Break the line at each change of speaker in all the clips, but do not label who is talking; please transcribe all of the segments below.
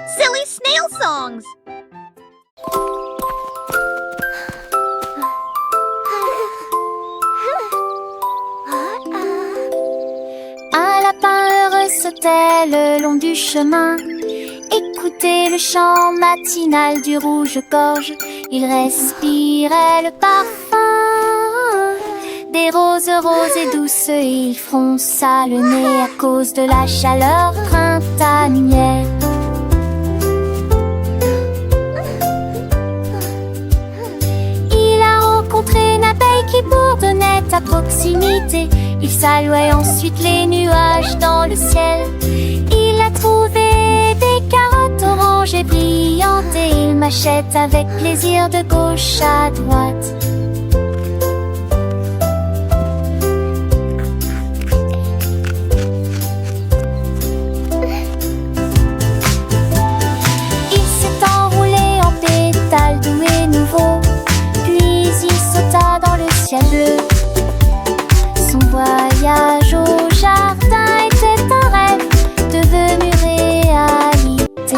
Silly snail songs!
Un lapin heureux sautait le long du chemin. Écoutez le chant matinal du rouge-gorge. Il respirait le parfum des roses roses et douces. Il fronça le nez à cause de la chaleur printanière. Il a rencontré une abeille qui bourdonnait à proximité. Il saluait ensuite les nuages dans le ciel. Il a trouvé des carottes oranges et brillantes et il mâchait avec plaisir de gauche à droite. Il s'est enroulé en pétales doux et nouveaux, puis il sauta dans le ciel bleu. Son voyage au jardin était un rêve devenu réalité.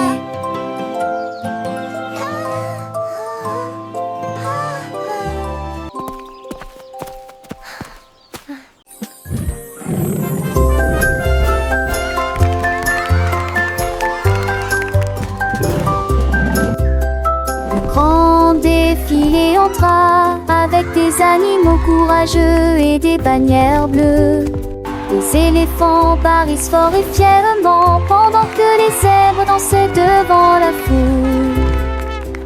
Le grand défilé entra avec des animaux courageux et des bannières bleues. Les éléphants parissent fort et fièrement pendant que les zèbres dansaient devant la foule.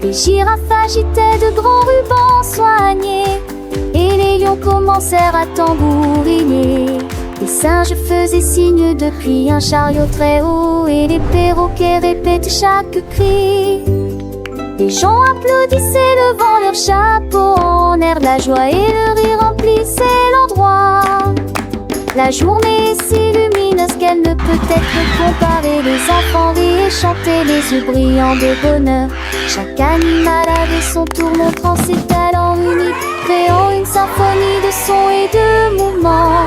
Les girafes agitaient de grands rubans soignés et les lions commencèrent à tambouriner. Les singes faisaient signe depuis un chariot très haut et les perroquets répétaient chaque cri. Les gens applaudissaient levant leurs chapeaux en air de la joie et le rire remplissait l'endroit. La journée est si lumineuse qu'elle ne peut être comparée. Les enfants rient et chantaient les yeux brillants de bonheur. Chaque animal avait son tour montrant ses talents uniques, créant une symphonie de sons et de mouvements.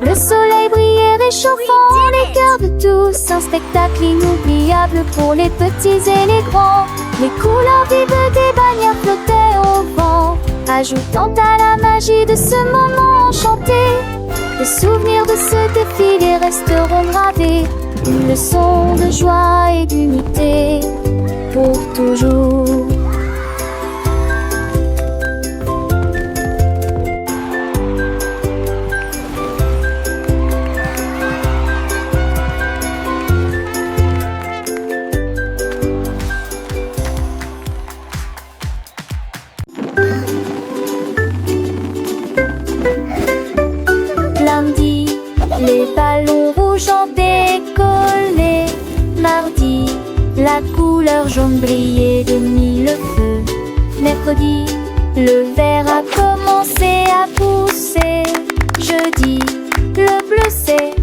Le soleil brillait réchauffant les cœurs de tous. Un spectacle inoubliable pour les petits et les grands. Les couleurs vives des bannières flottaient au vent, ajoutant à la magie de ce moment enchanté. Les souvenirs de ce défilé resteront gravés, une leçon de joie et d'unité pour toujours. Lundi, les ballons rouges ont décollé. Mardi, la couleur jaune brillait de mille feux. Mercredi, le vert a commencé à pousser. Jeudi, le bleu s'est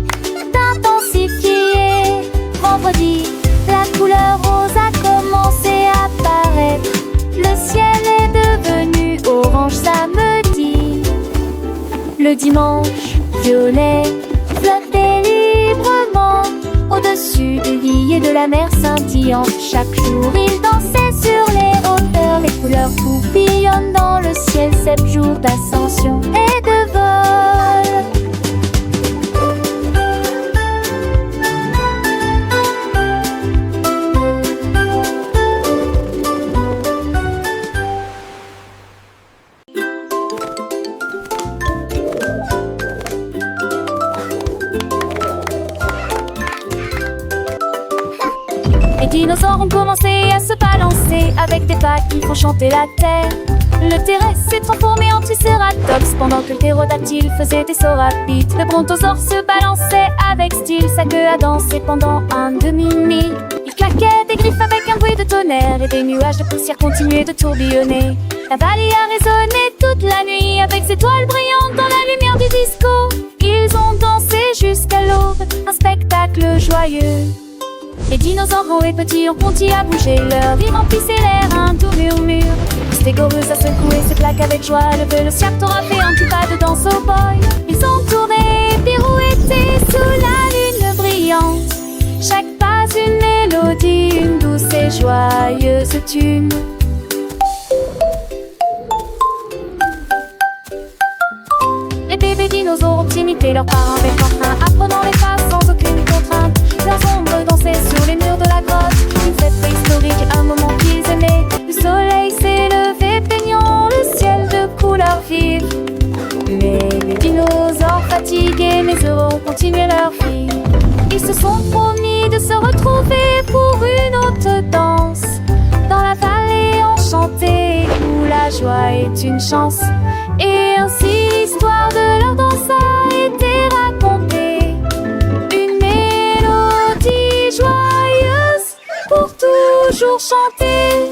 intensifié. Vendredi, la couleur rose a commencé à apparaître. Le ciel est devenu orange samedi. Le dimanche, violet flottait librement au-dessus des villes et de la mer scintillante. Chaque jour il dansait sur les hauteurs. Les couleurs tourbillonnent dans le ciel. 7 jours d'ascension et de vol. Les dinosaures ont commencé à se balancer avec des pattes qui font chanter la terre. Le T-Rex s'est transformé en Triceratops pendant que le ptérodactyle faisait des sauts rapides. Le brontosaure se balançait avec style, sa queue a dansé pendant un demi-mille. Il claquait des griffes avec un bruit de tonnerre et des nuages de poussière continuaient de tourbillonner. La vallée a résonné toute la nuit avec ses étoiles brillantes dans la lumière du disco. Ils ont dansé jusqu'à l'aube, un spectacle joyeux. Les dinosaures gros et petits ont continué à bouger, leur vie remplissait l'air, un doux murmure. Le stégorus a secoué ses plaques avec joie, le vélociraptor a fait un petit pas de danse au boy. Ils ont tourné, pirouetté sous la lune brillante. Chaque pas une mélodie, une douce joyeuse tune. Les bébés dinosaures ont imité leurs parents avec entrain, apprenant les pas sans aucune contrainte. Leurs ombres dansaient sur les murs de la grotte, une fête préhistorique, un moment qu'ils aimaient. Le soleil s'est levé, peignant le ciel de couleurs vives. Mais les dinosaures fatigués mais heureux ont continué leur vie. Ils se sont promis de se retrouver pour une autre danse dans la vallée enchantée où la joie est une chance. Et ainsi l'histoire de leur danse a été racontée. Une mélodie joyeuse pour toujours chanter.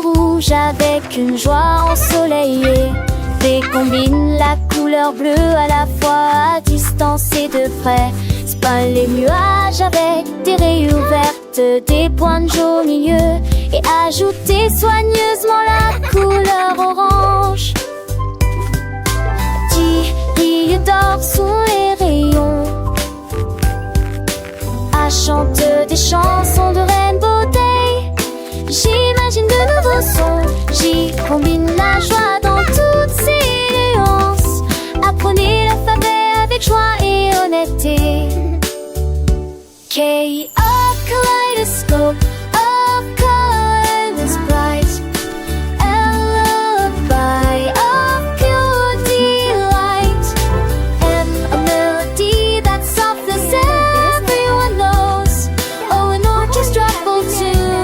Rouge avec une joie ensoleillée décombine la couleur bleue à la fois à distance et de près. Speint les nuages avec des rayures vertes, des pointes jaunes au milieu et ajouter soigneusement la couleur orange. 10 billes d'or sous les rayons à chanter des chansons de Rainbow Day. J'imagine de nouveaux sons, j'y combine la joie dans toutes ses nuances. Apprenez l'alphabet avec joie et honnêteté. K of kaleidoscope, of colors bright. Lullaby of pure delight. And a melody that's soft as everyone knows. Oh, an orchestral tune.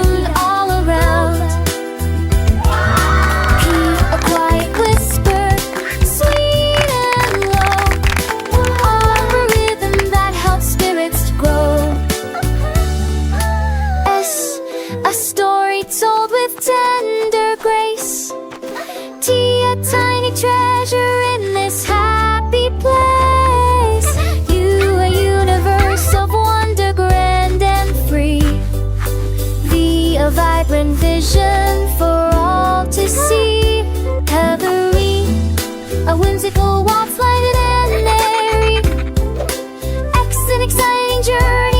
A story told with tender grace. T, a tiny treasure in this happy place. U, a universe of wonder grand and free. V, a vibrant vision for all to see. Cavalry, a whimsical waltz lighted and merry. X, an exciting journey.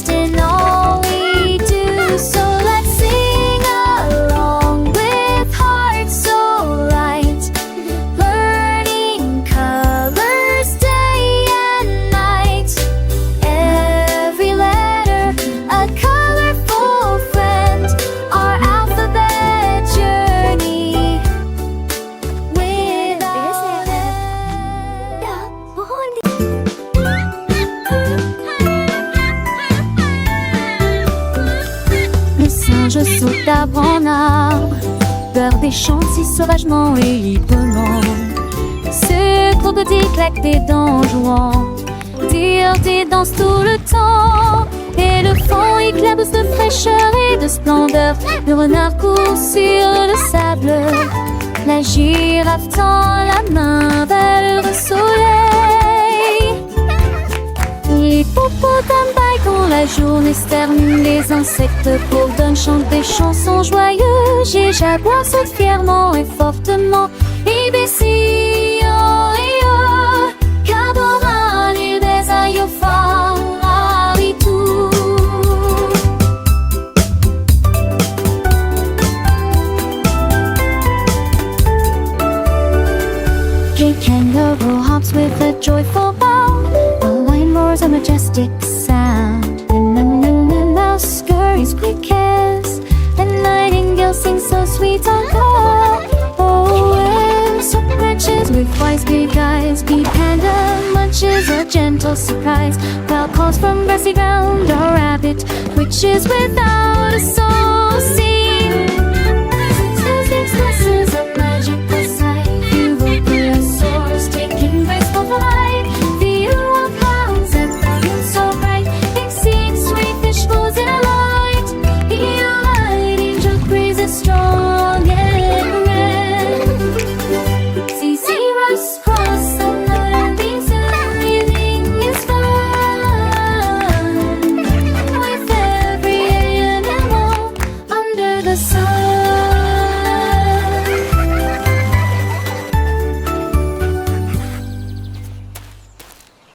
In all we do, so let's sing along with hearts so light, learning colors day and night. Every letter a colorful friend, our alphabet journey without end. Je saute d'arbre en arbre, peur des chants si sauvagement et librement. Ce crocodile claque des dents jouant, tire des danses tout le temps. Et le fond éclabousse de fraîcheur et de splendeur. Le renard court sur le sable, la girafe tend la main vers le soleil. L'hippopotame baille quand la journée se termine. Les insectes bourdonnent, chantent des chansons joyeuses. Et jaguar saute fièrement et fortement. Ibéci, oh, oh, Caboran, il desaille au phare, et tout. The kangaroo hops with a joyful bound. The lion roars a majestic sound. The mouse scurries quick as the nightingale sings so sweet on call. Oh, and so matches with wise big eyes. Bee panda munches a gentle surprise, while calls from grassy ground a rabbit, which is without a soul. Sing, sings lessons of my